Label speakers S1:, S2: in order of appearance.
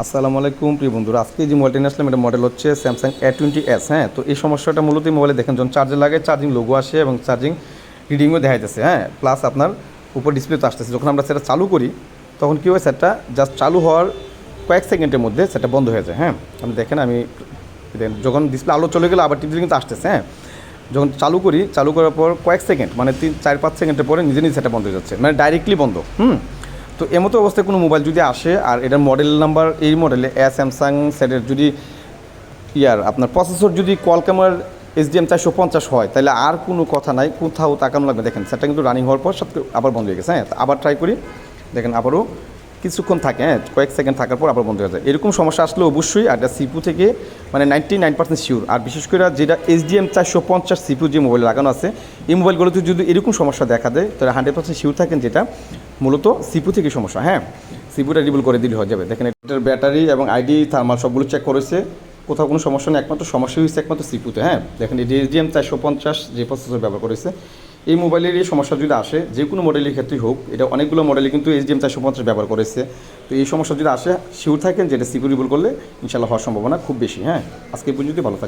S1: আসসালামু আলাইকুম প্রিয় বন্ধুরা, আজকে যে মোবাইলটা নিয়ে আসলাম এটা মডেল হচ্ছে স্যামসাং A20s। হ্যাঁ, তো এই সমস্যাটা মূলত মোবাইলে দেখেন যখন চার্জে লাগে চার্জিং লোগো আসে এবং চার্জিং রিডিংও দেখা যাচ্ছে। হ্যাঁ, প্লাস আপনার উপর ডিসপ্লেতে আসতেছে। যখন আমরা সেটা চালু করি তখন কী হয়, সেটটা জাস্ট চালু হওয়ার কয়েক সেকেন্ডের মধ্যে সেটা বন্ধ হয়ে যায়। হ্যাঁ, আপনি দেখেন আমি যখন ডিসপ্লে আলো চলে গেলে আবার টিপলে কিন্তু আসতেছে। হ্যাঁ, যখন চালু করি, চালু করার পর কয়েক সেকেন্ড মানে 3-4-5 সেকেন্ডের পরে নিজে নিজে সেটা বন্ধ হয়ে যাচ্ছে, মানে ডাইরেক্টলি বন্ধ। তো এমতো অবস্থায় কোনো মোবাইল যদি আসে আর এটার মডেল নাম্বার এই মডেলে স্যামসাং সেটের যদি আপনার প্রসেসর যদি কোয়ালকমের HDM 450 হয়, তাহলে আর কোনো কথা নাই, কোথাও তাকানো লাগবে। দেখেন সেটা কিন্তু রানিং হওয়ার পর সব আবার বন্ধ হয়ে গেছে। হ্যাঁ, আবার ট্রাই করি, দেখেন আবারও কিছুক্ষণ থাকে, হ্যাঁ কয়েক সেকেন্ড থাকার পর আবার বন্ধ হয়ে যায়। এরকম সমস্যা আসলে অবশ্যই একটা সিপু থেকে মানে 99% শিওর। আর বিশেষ করে যেটা HDM 450 সিপু যে মোবাইল লাগানো আছে, এই মোবাইলগুলোতে যদি এরকম সমস্যা দেখা দেয় তাহলে 100% শিওর থাকেন যেটা মূলত সিপু থেকে সমস্যা। হ্যাঁ, সিপুটা রিবুল করে দিলে হয়ে যাবে। দেখেন এটার ব্যাটারি এবং আইডি থার্মাল সবগুলো চেক করেছে, কোথাও কোনো সমস্যা নেই। একমাত্র সমস্যা হয়েছে একমাত্র সিপুতে। হ্যাঁ, দেখেন এই HDM 450 যে প্রসেসর ব্যবহার করেছে, এই মোবাইলের এই সমস্যা যদি আসে, যে কোনো মডেলের ক্ষেত্রেই হোক, এটা অনেকগুলো মডেলে কিন্তু HDM 450 ব্যবহার করেছে। তো এই সমস্যা যদি আসে শিওর থাকেন যেটা সিকিউরিবল করলে ইনশাআল্লাহ হওয়ার সম্ভাবনা খুব বেশি। হ্যাঁ, আজকে পর্যন্ত ভালো থাকবে।